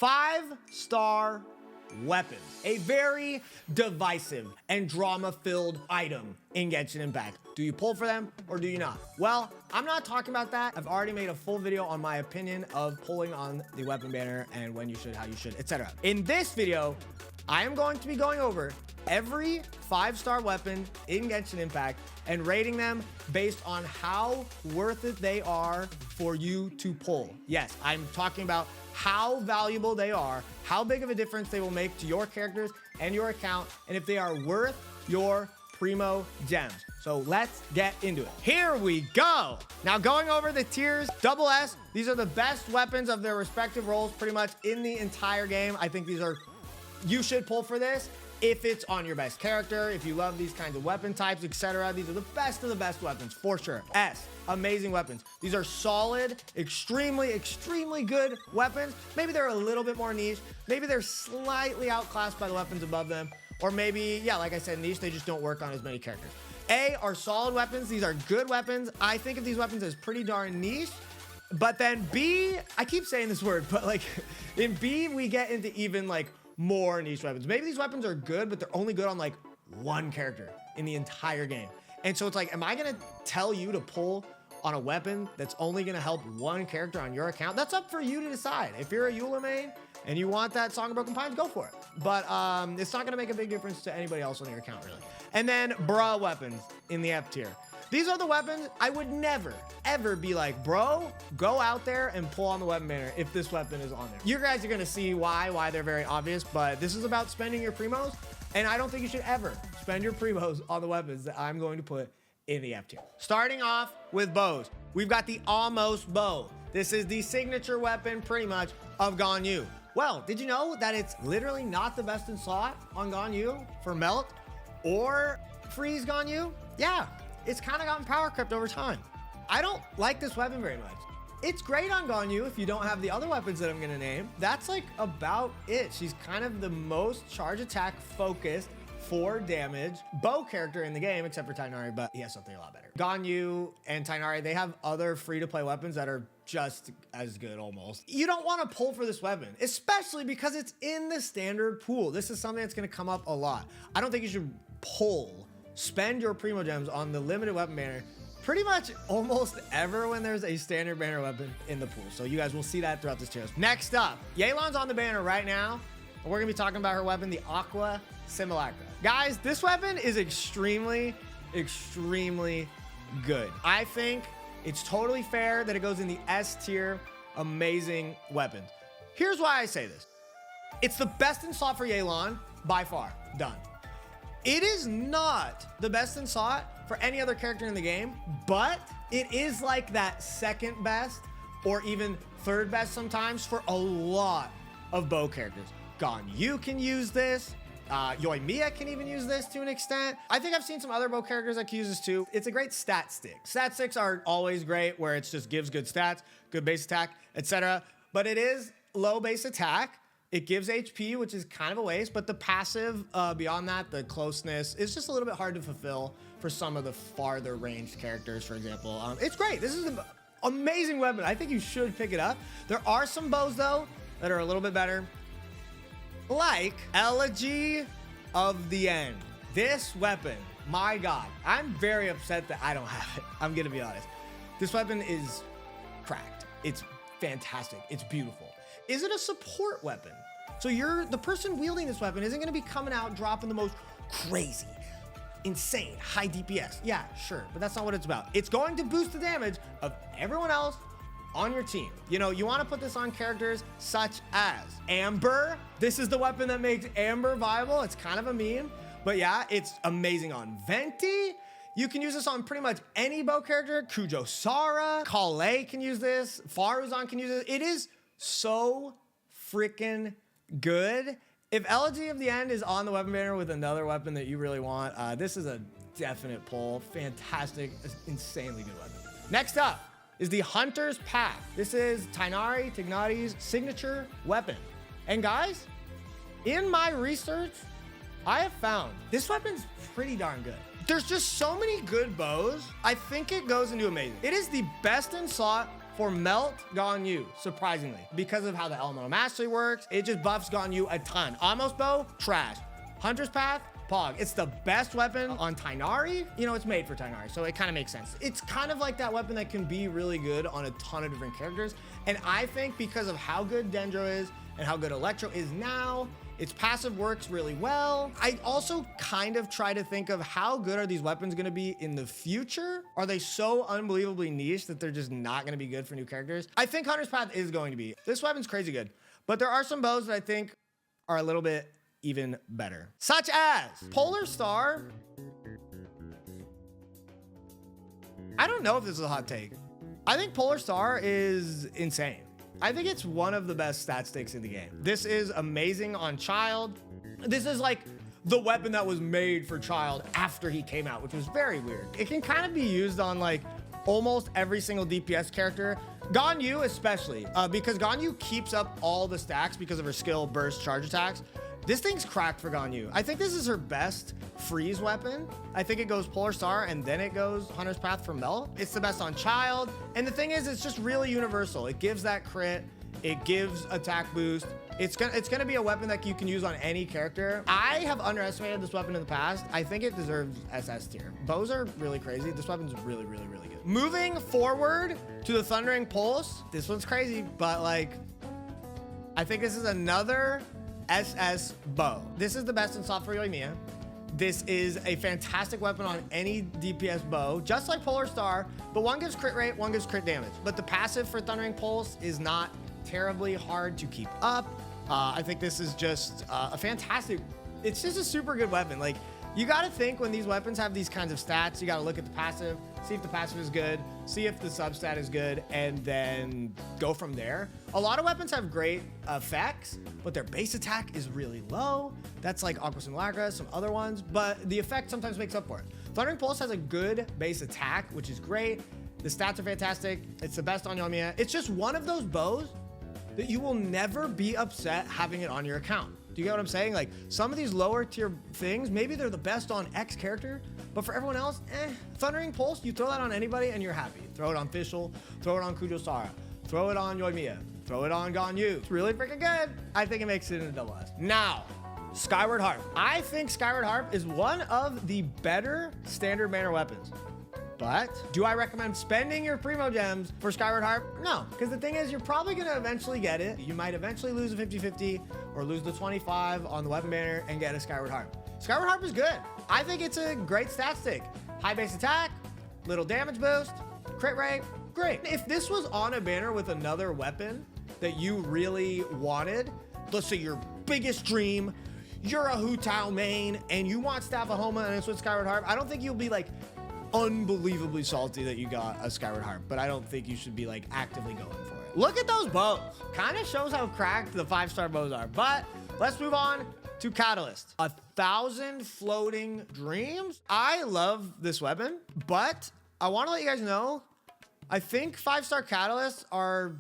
5-star weapons. A very divisive and drama-filled item in Genshin Impact. Do you pull for them or do you not? Well, I'm not talking about that. I've already made a full video on my opinion of pulling on the weapon banner and when you should, how you should, etc. In this video, I am going to be going over every 5-star weapon in Genshin Impact and rating them based on how worth it they are for you to pull. Yes, I'm talking about how valuable they are, how big of a difference they will make to your characters and your account, and if they are worth your primo gems. So let's get into it. Here we go. Now going over the tiers, double S, these are the best weapons of their respective roles pretty much in the entire game. I think these are, you should pull for this if it's on your best character, if you love these kinds of weapon types, etc. These are the best of the best weapons for sure. S, amazing weapons. These are solid, extremely good weapons. Maybe they're a little bit more niche. Maybe they're slightly outclassed by the weapons above them. Or maybe, yeah, like I said, niche, they just don't work on as many characters. A are solid weapons. These are good weapons. I think of these weapons as pretty darn niche. But then B, I keep saying this word, but like in B, we get into even like more niche weapons. Maybe these weapons are good, but they're only good on like one character in the entire game. And so it's like, am I gonna tell you to pull on a weapon that's only gonna help one character on your account? That's up for you to decide. If you're a Eula main and you want that Song of Broken Pines, go for it. But it's not gonna make a big difference to anybody else on your account really. And then bruh weapons in the F tier. These are the weapons I would never, ever be like, bro, go out there and pull on the weapon banner if this weapon is on there. You guys are gonna see why they're very obvious, but this is about spending your primos, and I don't think you should ever spend your primos on the weapons that I'm going to put in the F tier. Starting off with bows, we've got the Almost Bow. This is the signature weapon pretty much of Ganyu. Well, did you know that it's literally not the best in slot on Ganyu for Melt or Freeze Ganyu? Yeah. It's kind of gotten power crept over time. I don't like this weapon very much. It's great on Ganyu if you don't have the other weapons that I'm gonna name. That's like about it. She's kind of the most charge attack focused for damage bow character in the game, except for Tighnari, but he has something a lot better. Ganyu and Tighnari, they have other free-to-play weapons that are just as good almost. You don't want to pull for this weapon, especially because it's in the standard pool. This is something that's gonna come up a lot. I don't think you should spend your primo gems on the limited weapon banner pretty much almost ever when there's a standard banner weapon in the pool. So you guys will see that throughout this challenge. Next up, Yelan's on the banner right now, and we're gonna be talking about her weapon, the Aqua Simulacra. Guys, this weapon is extremely good. I think it's totally fair that it goes in the S tier, amazing weapon. Here's why I say this. It's the best in slot for Yelan by far, done. It is not the best in slot for any other character in the game, but it is like that second best or even third best sometimes for a lot of bow characters. Ganyu can use this. Yoimiya can even use this to an extent. I think I've seen some other bow characters that can use this too. It's a great stat stick. Stat sticks are always great where it just gives good stats, good base attack, etc. But it is low base attack. It gives HP, which is kind of a waste, but the passive beyond that, the closeness, is just a little bit hard to fulfill for some of the farther ranged characters, for example. It's great. This is an amazing weapon. I think you should pick it up. There are some bows, though, that are a little bit better, like Elegy of the End. This weapon, my God, I'm very upset that I don't have it. I'm going to be honest. This weapon is cracked. It's fantastic. It's beautiful. Is it a support weapon? So the person wielding this weapon isn't gonna be coming out dropping the most crazy, insane, high DPS. Yeah, sure, but that's not what it's about. It's going to boost the damage of everyone else on your team. You know, you wanna put this on characters such as Amber. This is the weapon that makes Amber viable. It's kind of a meme, but yeah, it's amazing on Venti. You can use this on pretty much any bow character. Kujo Sara, Kale can use this, Faruzan can use it. It is so freaking good. If Elegy of the End is on the weapon banner with another weapon that you really want, this is a definite pull. Fantastic, insanely good weapon. Next up is the Hunter's Path. This is Tighnari's signature weapon. And guys, in my research, I have found this weapon's pretty darn good. There's just so many good bows. I think it goes into amazing. It is the best in slot for Melt Ganyu, surprisingly. Because of how the Elemental Mastery works, it just buffs Ganyu a ton. Almost Bow, trash. Hunter's Path, Pog. It's the best weapon on Tighnari. You know, it's made for Tighnari, so it kind of makes sense. It's kind of like that weapon that can be really good on a ton of different characters. And I think because of how good Dendro is and how good Electro is now, its passive works really well. I also kind of try to think of how good are these weapons gonna be in the future? Are they so unbelievably niche that they're just not gonna be good for new characters? I think Hunter's Path is going to be. This weapon's crazy good, but there are some bows that I think are a little bit even better, such as Polar Star. I don't know if this is a hot take. I think Polar Star is insane. I think it's one of the best stat sticks in the game. This is amazing on Child. This is like the weapon that was made for Child after he came out, which was very weird. It can kind of be used on like almost every single DPS character. Ganyu especially, because Ganyu keeps up all the stacks because of her skill, burst, charge attacks. This thing's cracked for Ganyu. I think this is her best freeze weapon. I think it goes Polar Star and then it goes Hunter's Path for Melt. It's the best on Child. And the thing is, it's just really universal. It gives that crit. It gives attack boost. It's gonna be a weapon that you can use on any character. I have underestimated this weapon in the past. I think it deserves SS tier. Bows are really crazy. This weapon's really, really, really good. Moving forward to the Thundering Pulse. This one's crazy, but like, I think this is another SS bow. This is the best in soft for Yoimiya. This is a fantastic weapon on any DPS bow, just like Polar Star, but one gives crit rate, one gives crit damage. But the passive for Thundering Pulse is not terribly hard to keep up. I think this is just a fantastic, it's just a super good weapon. Like, you gotta think when these weapons have these kinds of stats, you gotta look at the passive, see if the passive is good, see if the substat is good, and then go from there. A lot of weapons have great effects, but their base attack is really low. That's like Aqua Simulacra, some other ones, but the effect sometimes makes up for it. Thundering Pulse has a good base attack, which is great. The stats are fantastic. It's the best on Yoimiya. It's just one of those bows that you will never be upset having it on your account. Do you get what I'm saying? Like, some of these lower tier things, maybe they're the best on X character, but for everyone else, Thundering Pulse, you throw that on anybody and you're happy. Throw it on Fischl, throw it on Kujosara, throw it on Yoimiya, throw it on Ganyu. It's really freaking good. I think it makes it in a double S. Now, Skyward Harp. I think Skyward Harp is one of the better standard banner weapons. But do I recommend spending your Primogems for Skyward Harp? No, because the thing is, you're probably gonna eventually get it. You might eventually lose a 50-50 or lose the 25 on the weapon banner and get a Skyward Harp. Skyward Harp is good. I think it's a great stat stick. High base attack, little damage boost, crit rate, great. If this was on a banner with another weapon that you really wanted, let's say your biggest dream, you're a Hu Tao main and you want Staff of Homa and it's with Skyward Harp, I don't think you'll be like unbelievably salty that you got a Skyward Harp, but I don't think you should be like actively going for it. Look at those bows. Kind of shows how cracked the 5-star bows are, but let's move on to Catalyst. 1,000 floating dreams. I love this weapon, but I want to let you guys know, I think 5-star Catalysts are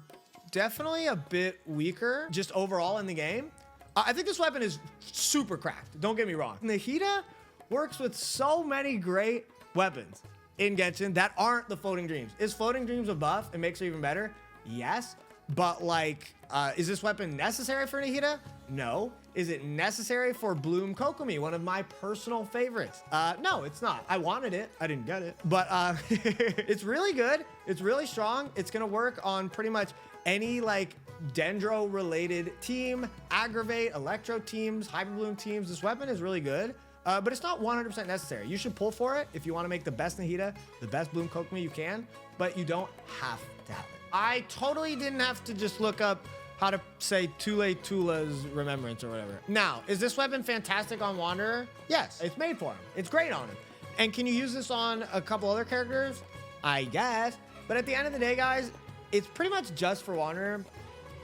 definitely a bit weaker just overall in the game. I think this weapon is super cracked. Don't get me wrong. Nahida works with so many great weapons in Genshin that aren't the floating dreams. Is floating dreams a buff? It makes it even better? Yes. But like, is this weapon necessary for Nahida? No. Is it necessary for Bloom Kokomi, one of my personal favorites? No, it's not. I wanted it. I didn't get it. But it's really good. It's really strong. It's gonna work on pretty much any like Dendro related team, Aggravate, Electro teams, Hyper Bloom teams. This weapon is really good. But it's not 100% necessary. You should pull for it if you want to make the best Nahida, the best Bloom Kokomi you can, but you don't have to have it. I totally didn't have to just look up how to say Tule Tula's Remembrance or whatever. Now, is this weapon fantastic on Wanderer? Yes, it's made for him. It's great on him. And can you use this on a couple other characters? I guess. But at the end of the day, guys, it's pretty much just for Wanderer,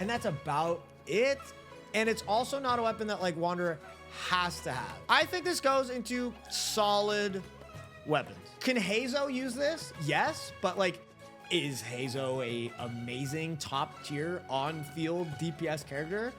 and that's about it. And it's also not a weapon that like Wanderer has to have. I think this goes into solid weapons. Can Hazo use this? Yes, but like, is Hazo a amazing top tier on-field DPS character?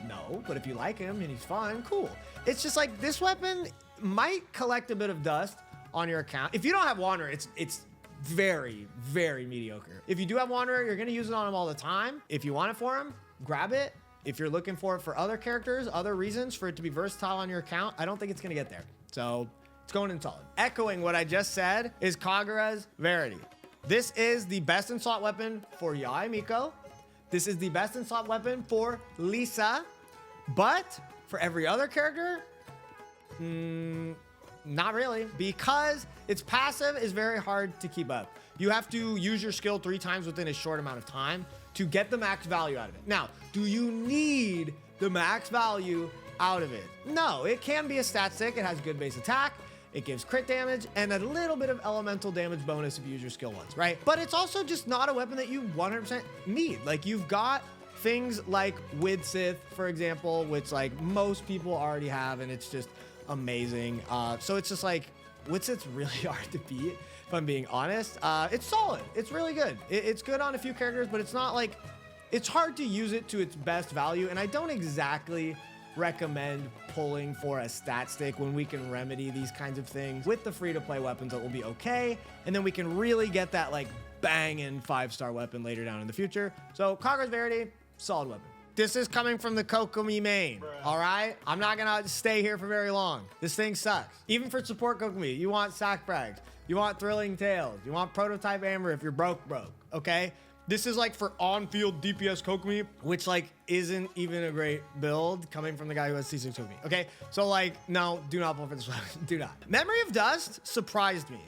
No, but if you like him and he's fun, cool. It's just like this weapon might collect a bit of dust on your account. If you don't have Wanderer, it's very, very mediocre. If you do have Wanderer, you're gonna use it on him all the time. If you want it for him, grab it. If you're looking for it for other characters, other reasons for it to be versatile on your account, I don't think it's gonna get there. So it's going in solid. Echoing what I just said is Kagura's Verity. This is the best in slot weapon for Yae Miko. This is the best in slot weapon for Lisa. But for every other character, not really, because its passive is very hard to keep up. You have to use your skill 3 times within a short amount of time to get the max value out of it. Now, do you need the max value out of it? No, it can be a stat stick. It has good base attack. It gives crit damage and a little bit of elemental damage bonus if you use your skill once, right? But it's also just not a weapon that you 100% need. Like, you've got things like Widsith, for example, which like most people already have, and it's just amazing. So it's just like, Widsith's really hard to beat, if I'm being honest. It's solid. It's really good. It's good on a few characters, but it's not like, it's hard to use it to its best value, and I don't exactly recommend pulling for a stat stick when we can remedy these kinds of things with the free-to-play weapons. That will be okay, and then we can really get that like banging 5-star weapon later down in the future. So Kagura's Verity, solid weapon. This is coming from the Kokomi main, all right? I'm not gonna stay here for very long. This thing sucks. Even for support Kokomi, you want sack frags, you want thrilling tales, you want prototype amber if you're broke, okay? This is like for on-field DPS Kokomi, which like isn't even a great build coming from the guy who has C6 Kokomi, okay? So like, no, do not pull for this weapon, do not. Memory of Dust surprised me,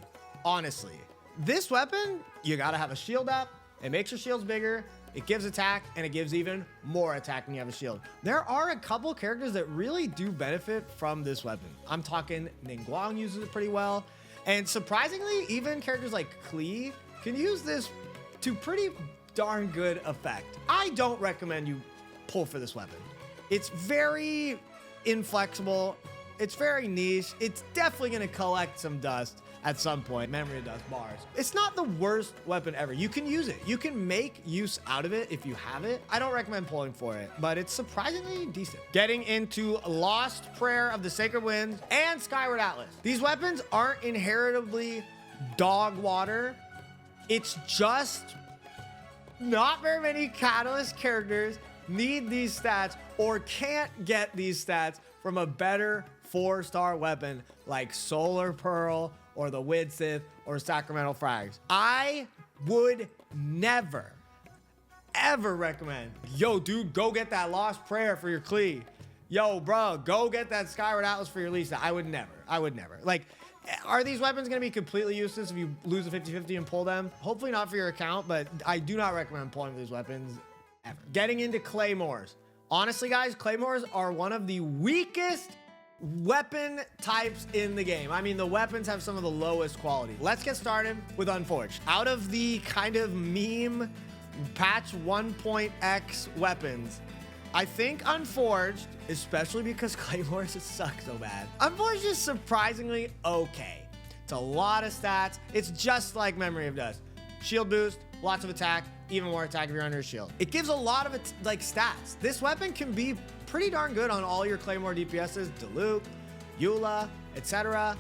honestly. This weapon, you gotta have a shield up. It makes your shields bigger. It gives attack, and it gives even more attack when you have a shield. There are a couple characters that really do benefit from this weapon. I'm talking Ningguang uses it pretty well. And surprisingly, even characters like Klee can use this to pretty darn good effect. I don't recommend you pull for this weapon. It's very inflexible. It's very niche. It's definitely gonna collect some dust at some point. Memory of Dust bars. It's not the worst weapon ever. You can use it. You can make use out of it if you have it. I don't recommend pulling for it, but it's surprisingly decent. Getting into Lost Prayer of the Sacred Winds and Skyward Atlas. These weapons aren't inheritably dog water. It's just not very many Catalyst characters need these stats or can't get these stats from a better 4-star weapon like Solar Pearl or the Widsith or Sacramental Frags. I would never, ever recommend, yo, dude, go get that Lost Prayer for your Klee. Yo, bro, go get that Skyward Atlas for your Lisa. I would never. Like, are these weapons going to be completely useless if you lose a 50-50 and pull them? Hopefully not for your account, but I do not recommend pulling for these weapons ever. Getting into Claymores. Honestly, guys, Claymores are one of the weakest weapon types in the game. I mean, the weapons have some of the lowest quality. Let's get started with Unforged. Out of the kind of meme patch 1.x weapons, I think Unforged, especially because Claymores suck so bad, Unforged is surprisingly okay. It's a lot of stats. It's just like Memory of Dust. Shield boost, lots of attack, even more attack if you're under a shield. It gives a lot of like stats. This weapon can be pretty darn good on all your Claymore DPSs, Diluc, Eula, etc.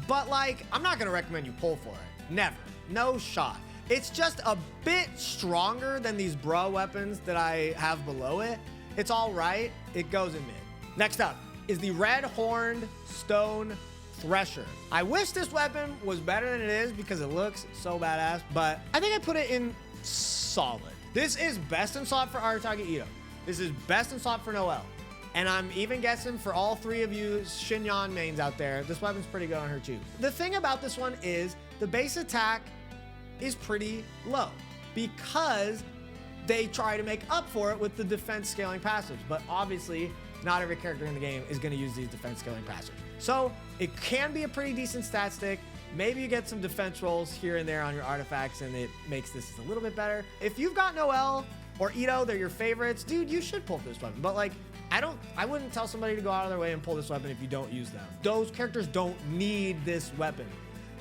But like, I'm not gonna recommend you pull for it. Never, no shot. It's just a bit stronger than these bro weapons that I have below it. It's all right, it goes in mid. Next up is the Red Horned Stone Thresher. I wish this weapon was better than it is because it looks so badass, but I think I put it in solid. This is best in slot for Aratagi Ito. This is best in slot for Noelle. And I'm even guessing for all 3 of you Shinyan mains out there, this weapon's pretty good on her too. The thing about this one is the base attack is pretty low because they try to make up for it with the defense scaling passives. But obviously, not every character in the game is gonna use these defense scaling passives. So it can be a pretty decent stat stick. Maybe you get some defense rolls here and there on your artifacts and it makes this a little bit better. If you've got Noelle or Ito, they're your favorites, dude, you should pull this weapon. But like, I wouldn't tell somebody to go out of their way and pull this weapon if you don't use them. Those characters don't need this weapon.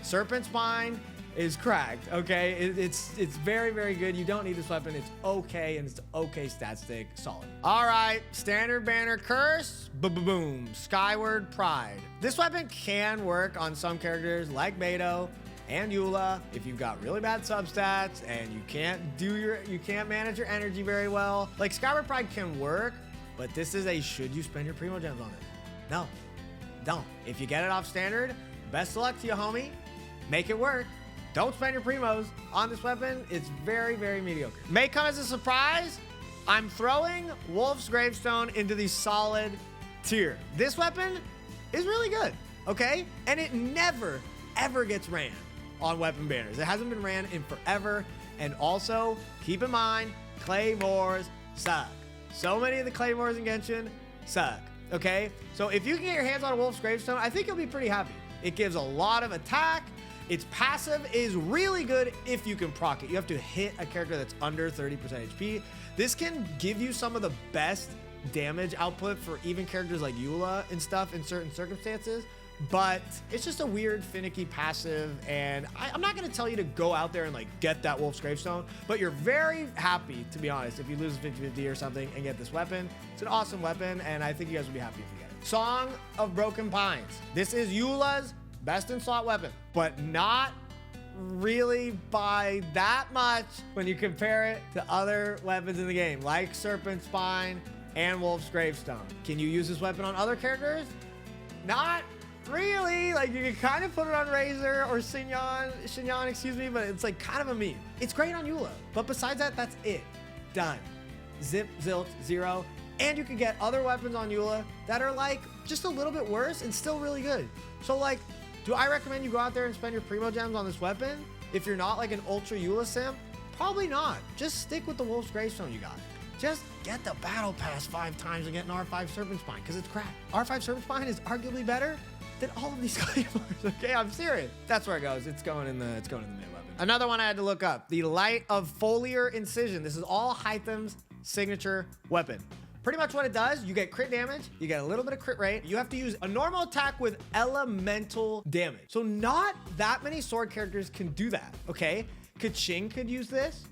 Serpent Spine is cracked, okay? It's very, very good. You don't need this weapon. It's okay, and it's okay stat stick, solid. All right, Standard Banner Curse, boom, Skyward Pride. This weapon can work on some characters like Beto, and Eula, if you've got really bad substats and you can't manage your energy very well. Like Skyward Pride can work, but this is a should you spend your primogems on it? No, don't. If you get it off standard, best of luck to you, homie. Make it work. Don't spend your primos on this weapon. It's very, very mediocre. May come as a surprise. I'm throwing Wolf's Gravestone into the solid tier. This weapon is really good, okay? And it never, ever gets ran on weapon banners. It hasn't been ran in forever. And also, keep in mind, Claymores suck. So many of the Claymores in Genshin suck, okay? So if you can get your hands on a Wolf's Gravestone, I think you'll be pretty happy. It gives a lot of attack. Its passive is really good if you can proc it. You have to hit a character that's under 30% HP. This can give you some of the best damage output for even characters like Eula and stuff in certain circumstances, but it's just a weird, finicky passive, and I'm not gonna tell you to go out there and like get that Wolf's Gravestone, but you're very happy, to be honest, if you lose 50-50 or something and get this weapon. It's an awesome weapon, and I think you guys will be happy if you get it. Song of Broken Pines. This is Eula's best in slot weapon, but not really by that much when you compare it to other weapons in the game, like Serpent Spine and Wolf's Gravestone. Can you use this weapon on other characters? Not really. Like, you can kind of put it on Razor or Xinyan, excuse me, but it's like kind of a meme. It's great on Eula, but besides that, that's it. Done. Zip, zilt, zero. And you can get other weapons on Eula that are like just a little bit worse and still really good. So like, do I recommend you go out there and spend your primogems on this weapon? If you're not like an ultra Eula simp, probably not. Just stick with the Wolf's Gravestone you got. Just get the battle pass 5 times and get an R5 Serpent Spine, because it's crap. R5 Serpent Spine is arguably better than all of these Claymores, okay? I'm serious. That's where it goes. It's going in the mid weapon. Another one I had to look up, the Light of Foliar Incision. This is all Hytham's signature weapon. Pretty much what it does, you get crit damage, you get a little bit of crit rate. You have to use a normal attack with elemental damage. So not that many sword characters can do that, okay? Keqing could use this.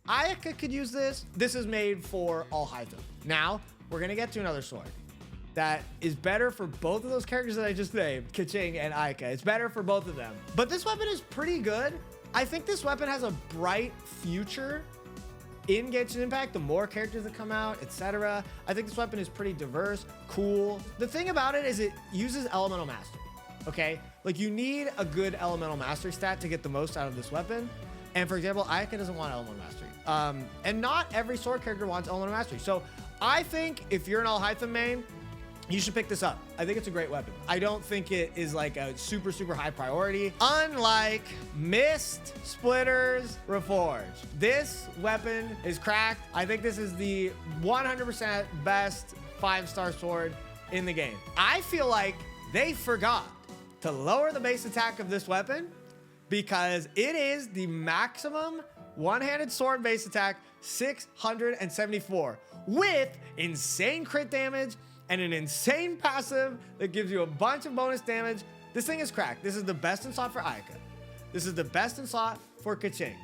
Ayaka could use this. This is made for all Hytham. Now, we're gonna get to another sword that is better for both of those characters that I just named, Keqing and Ayaka. It's better for both of them. But this weapon is pretty good. I think this weapon has a bright future in Genshin Impact, the more characters that come out, etc. I think this weapon is pretty diverse, cool. The thing about it is it uses Elemental Mastery, okay? Like, you need a good Elemental Mastery stat to get the most out of this weapon. And for example, Ayaka doesn't want Elemental Mastery. And not every sword character wants Elemental Mastery. So I think if you're an All Hytham main, you should pick this up. I think it's a great weapon. I don't think it is like a super, super high priority. Unlike Mist Splitters Reforged. This weapon is cracked. I think this is the 100% best 5-star sword in the game. I feel like they forgot to lower the base attack of this weapon because it is the maximum one-handed sword base attack, 674, with insane crit damage and an insane passive that gives you a bunch of bonus damage. This thing is cracked. This is the best in slot for Ayaka. This is the best in slot for Keqing.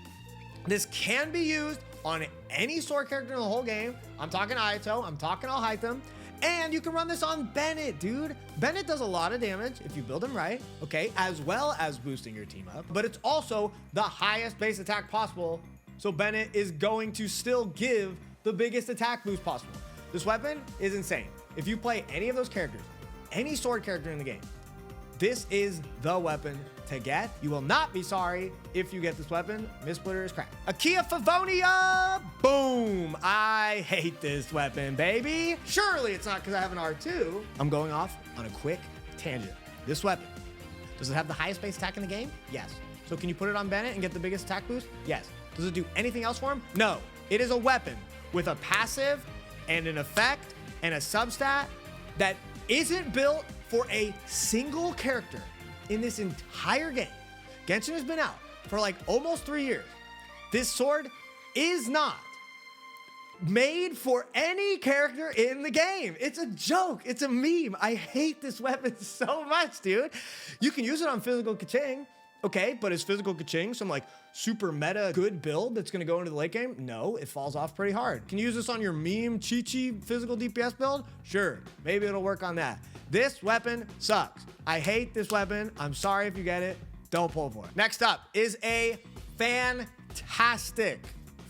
This can be used on any sword character in the whole game. I'm talking Ayato, I'm talking All Hytham, and you can run this on Bennett, dude. Bennett does a lot of damage if you build him right, okay, as well as boosting your team up, but it's also the highest base attack possible, so Bennett is going to still give the biggest attack boost possible. This weapon is insane. If you play any of those characters, any sword character in the game, this is the weapon to get. You will not be sorry if you get this weapon. Mist Splitter is cracked. Akia Favonia, boom. I hate this weapon, baby. Surely it's not because I have an R2. I'm going off on a quick tangent. This weapon, does it have the highest base attack in the game? Yes. So can you put it on Bennett and get the biggest attack boost? Yes. Does it do anything else for him? No. It is a weapon with a passive and an effect and a substat that isn't built for a single character in this entire game. Genshin has been out for like almost 3 years. This sword is not made for any character in the game. It's a joke. It's a meme. I hate this weapon so much, dude. You can use it on physical Keqing, okay, but is physical Keqing some like super meta good build that's gonna go into the late game? No, it falls off pretty hard. Can you use this on your meme Chi-Chi physical DPS build? Sure, maybe it'll work on that. This weapon sucks. I hate this weapon. I'm sorry if you get it. Don't pull for it. Next up is a fantastic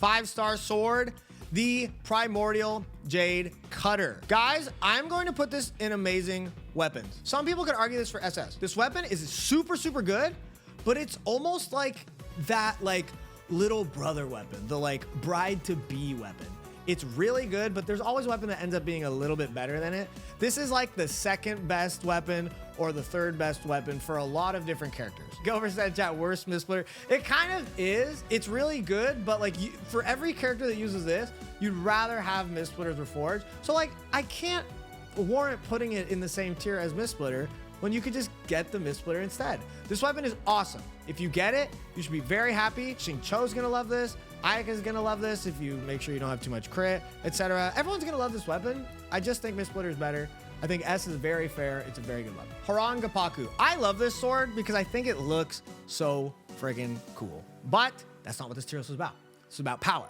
5-star sword, the Primordial Jade Cutter. Guys, I'm going to put this in amazing weapons. Some people could argue this for SS. This weapon is super, super good, but it's almost like that like little brother weapon, the like bride to be weapon. It's really good, but there's always a weapon that ends up being a little bit better than it. This is like the second best weapon or the third best weapon for a lot of different characters. Gover said, chat, worst Mistsplitter. It kind of is. It's really good, but like for every character that uses this, you'd rather have Mistsplitters or Forge. So like, I can't warrant putting it in the same tier as Mistsplitter when you could just get the Mistsplitter instead. This weapon is awesome. If you get it, you should be very happy. Xing Cho's gonna love this. Ike is gonna love this if you make sure you don't have too much crit, etc. Everyone's gonna love this weapon. I just think Mistsplitter is better. I think S is very fair. It's a very good weapon. Harangapaku. I love this sword because I think it looks so friggin' cool. But that's not what this tier list is about. It's about power.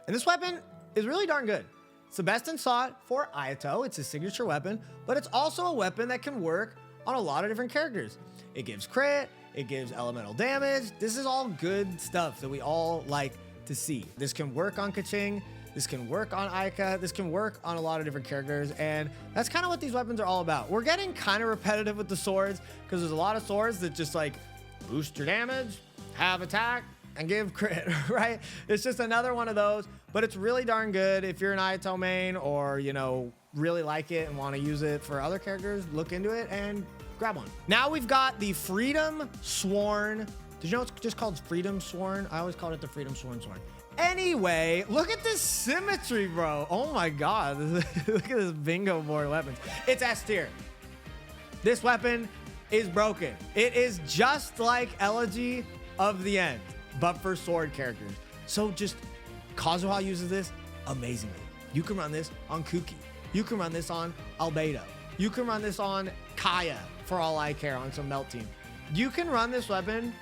And this weapon is really darn good. It's the best in SOT for Ayato. It's a signature weapon, but it's also a weapon that can work on a lot of different characters. It gives crit, it gives elemental damage. This is all good stuff that we all like to see. This can work on Kaching, this can work on Aika, this can work on a lot of different characters, and that's kind of what these weapons are all about. We're getting kind of repetitive with the swords because there's a lot of swords that just like boost your damage, have attack, and give crit, right? It's just another one of those, but it's really darn good. If you're an Ayato main or, you know, really like it and want to use it for other characters, look into it and grab one. Now we've got the Freedom Sworn. Did you know it's just called Freedom Sworn? I always called it the Freedom Sworn Sword. Anyway, look at this symmetry, bro. Oh my God. Look at this bingo board weapons. It's S tier. This weapon is broken. It is just like Elegy of the End, but for sword characters. So just Kazuha uses this amazingly. You can run this on Kuki. You can run this on Albedo. You can run this on Kaya, for all I care, on some melt team. You can run this weapon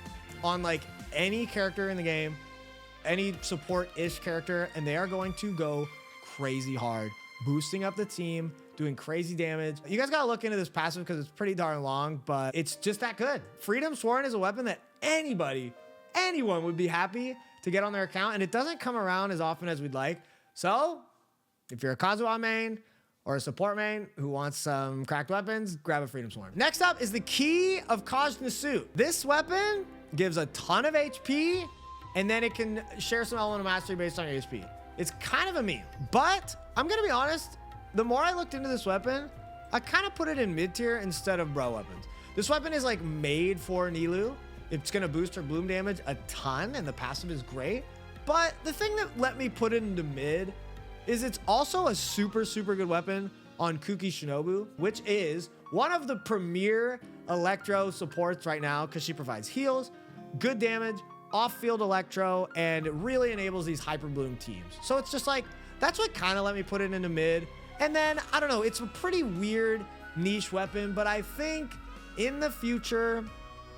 on like any character in the game, any support-ish character, and they are going to go crazy hard, boosting up the team, doing crazy damage. You guys gotta look into this passive because it's pretty darn long, but it's just that good. Freedom Sworn is a weapon that anyone would be happy to get on their account, and it doesn't come around as often as we'd like. So if you're a Kazuha main or a support main who wants some cracked weapons, grab a Freedom Sworn. Next up is the Key of Kaj Nasut. This weapon gives a ton of HP, and then it can share some elemental mastery based on your HP. It's kind of a meme, but I'm gonna be honest, the more I looked into this weapon, I kind of put it in mid tier instead of bro weapons. This weapon is like made for Nilou. It's gonna boost her bloom damage a ton, and the passive is great. But the thing that let me put it into mid is it's also a super, super good weapon on Kuki Shinobu, which is one of the premier Electro supports right now because she provides heals, good damage, off-field Electro, and it really enables these Hyper Bloom teams. So it's just like, that's what kind of let me put it into mid. And then, I don't know, it's a pretty weird niche weapon, but I think in the future,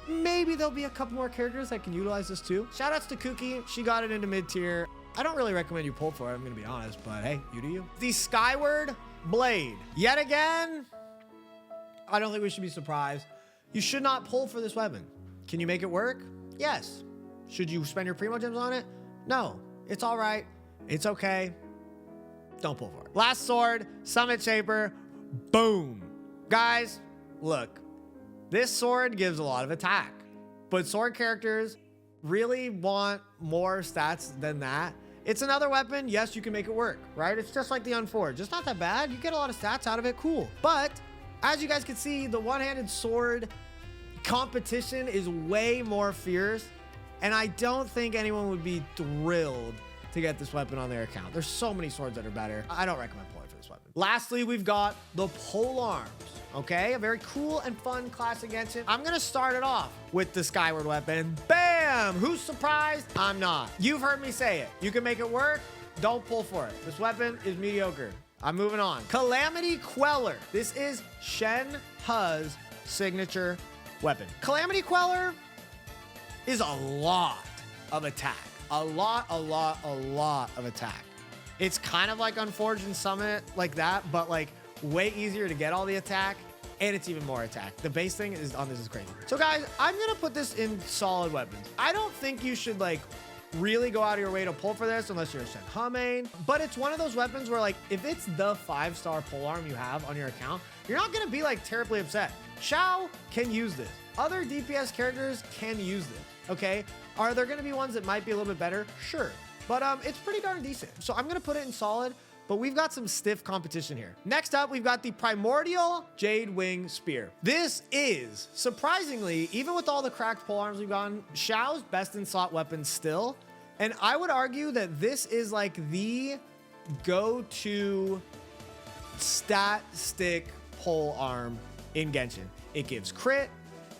maybe there'll be a couple more characters that can utilize this too. Shoutouts to Kuki, she got it into mid tier. I don't really recommend you pull for it, I'm gonna be honest, but hey, you do you. The Skyward Blade. Yet again, I don't think we should be surprised. You should not pull for this weapon. Can you make it work? Yes. Should you spend your Primogems on it? No. It's all right. It's okay. Don't pull for it. Last sword, Summit Shaper. Boom. Guys, look. This sword gives a lot of attack, but sword characters really want more stats than that. It's another weapon. Yes, you can make it work, right? It's just like the Unforged. It's not that bad. You get a lot of stats out of it. Cool. But as you guys can see, the one-handed sword competition is way more fierce, and I don't think anyone would be thrilled to get this weapon on their account. There's so many swords that are better. I don't recommend pulling for this weapon. Lastly, we've got the Polearms. Okay, a very cool and fun classic Genshin. I'm gonna start it off with the Skyward weapon. Bam! Who's surprised? I'm not. You've heard me say it. You can make it work. Don't pull for it. This weapon is mediocre. I'm moving on. Calamity Queller. This is Shen He's signature weapon. Calamity Queller is a lot of attack. A lot of attack. It's kind of like Unforged and Summit like that, but like way easier to get all the attack, and it's even more attack. The base thing is on this is crazy. So guys, I'm gonna put this in solid weapons. I don't think you should like really go out of your way to pull for this unless you're a Shenhe main, but it's one of those weapons where like if it's the 5-star polearm you have on your account, you're not gonna be like terribly upset. Xiao can use this. Other DPS characters can use this, okay? Are there gonna be ones that might be a little bit better? Sure, but it's pretty darn decent. So I'm gonna put it in solid, but we've got some stiff competition here. Next up, we've got the Primordial Jade Wing Spear. This is, surprisingly, even with all the cracked polearms we've gotten, Xiao's best in slot weapon still. And I would argue that this is like the go-to stat stick polearm in Genshin. It gives crit,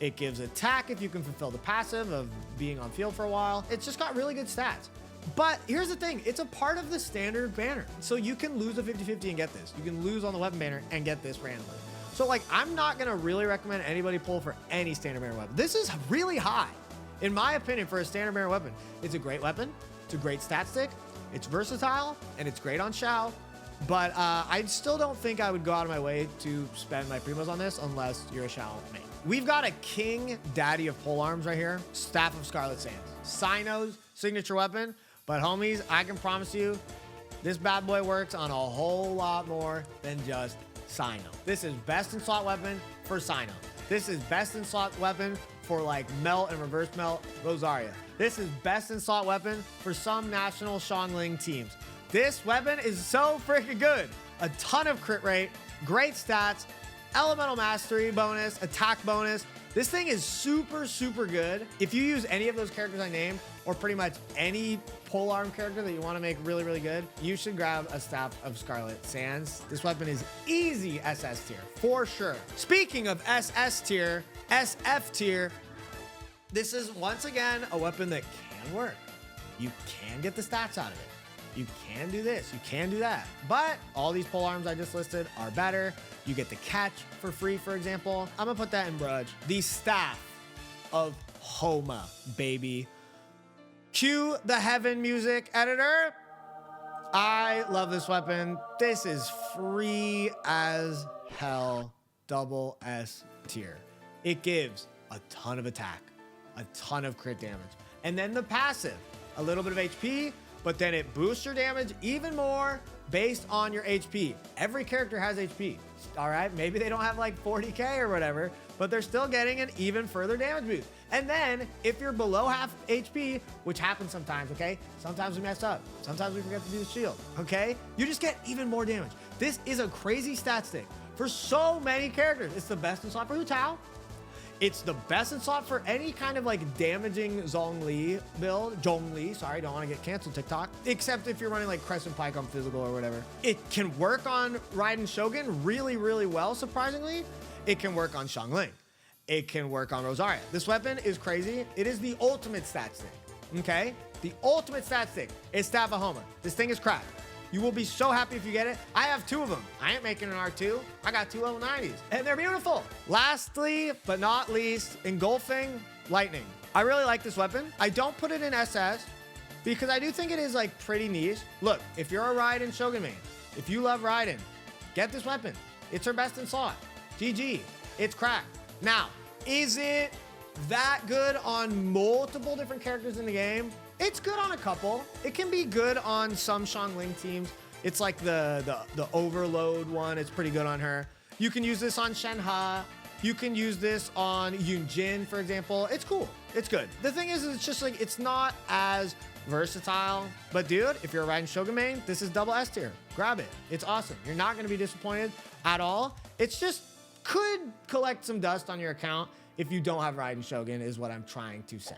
it gives attack if you can fulfill the passive of being on field for a while. It's just got really good stats. But here's the thing, it's a part of the standard banner. So you can lose a 50-50 and get this. You can lose on the weapon banner and get this randomly. So like, I'm not gonna really recommend anybody pull for any standard banner weapon. This is really high, in my opinion, for a standard banner weapon. It's a great weapon, it's a great stat stick, it's versatile, and it's great on Xiao. But I still don't think I would go out of my way to spend my primos on this unless you're a Xiao main. We've got a king daddy of polearms right here, Staff of Scarlet Sands. Cyno's signature weapon. But homies, I can promise you, this bad boy works on a whole lot more than just Cyno. This is best in slot weapon for Cyno. This is best in slot weapon for like melt and reverse melt Rosaria. This is best in slot weapon for some national Xiangling teams. This weapon is so freaking good. A ton of crit rate, great stats, elemental mastery bonus, attack bonus. This thing is super, super good. If you use any of those characters I named, or pretty much any polearm character that you want to make really, really good, you should grab a Staff of Scarlet Sands. This weapon is easy SS tier, for sure. Speaking of SS tier, SF tier, this is once again a weapon that can work. You can get the stats out of it. You can do this, you can do that. But all these polearms I just listed are better. You get the catch for free, for example. I'm gonna put that in Brudge. The Staff of Homa, baby. Cue the heaven music, editor. I love this weapon. This is free as hell, double S tier. It gives a ton of attack, a ton of crit damage. And then the passive, a little bit of HP, but then it boosts your damage even more based on your HP. Every character has HP, all right? Maybe they don't have like 40K or whatever, but they're still getting an even further damage boost. And then if you're below half HP, which happens sometimes, okay? Sometimes we mess up. Sometimes we forget to do the shield, okay? You just get even more damage. This is a crazy stat stick for so many characters. It's the best in slot for Hu Tao. It's the best in slot for any kind of like damaging Zhongli build. Zhongli, sorry, don't want to get canceled TikTok. Except if you're running like Crescent Pike on physical or whatever. It can work on Raiden Shogun really, really well, surprisingly. It can work on Xiangling. It can work on Rosaria. This weapon is crazy. It is the ultimate stat stick, okay? The ultimate stat stick is Staff of Homa. This thing is cracked. You will be so happy if you get it. I have 2 of them. I ain't making an R2. I got 2 level 90s, and they're beautiful. Lastly, but not least, Engulfing Lightning. I really like this weapon. I don't put it in SS because I do think it is like pretty niche. Look, if you're a Raiden Shogun main, if you love Raiden, get this weapon. It's her best in slot. GG. It's cracked. Now, is it that good on multiple different characters in the game? It's good on a couple. It can be good on some Xiangling teams. It's like the Overload one. It's pretty good on her. You can use this on Shenhe. You can use this on Yunjin, for example. It's cool. It's good. The thing is, it's just like, it's not as versatile. But dude, if you're a Raiden Shogun main, this is double S tier. Grab it. It's awesome. You're not going to be disappointed at all. It's just could collect some dust on your account if you don't have Raiden Shogun, is what I'm trying to say.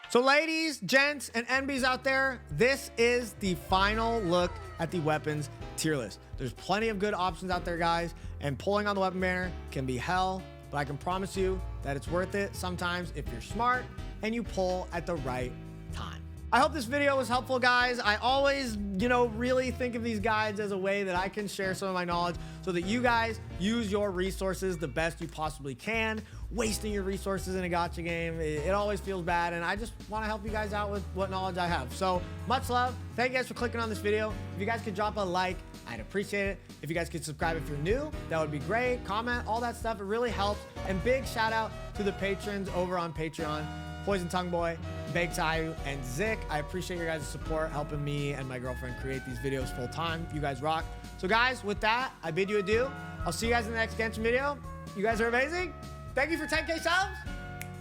So ladies, gents, and NBs out there, this is the final look at the weapons tier list. There's plenty of good options out there, guys, and pulling on the weapon banner can be hell, but I can promise you that it's worth it sometimes if you're smart and you pull at the right time. I hope this video was helpful, guys. I always, really think of these guides as a way that I can share some of my knowledge so that you guys use your resources the best you possibly can. wasting your resources in a gacha game. It always feels bad, and I just want to help you guys out with what knowledge I have. So much love. Thank you guys for clicking on this video. If you guys could drop a like, I'd appreciate it. If you guys could subscribe if you're new, that would be great. Comment, all that stuff. It really helps. And big shout out to the patrons over on Patreon. Poison Tongue Boy, Baked Ayu, and Zik. I appreciate your guys' support, helping me and my girlfriend create these videos full time. You guys rock. So guys, with that, I bid you adieu. I'll see you guys in the next Genshin video. You guys are amazing. Thank you for 10K subs.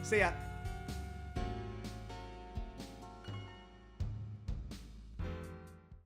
See ya.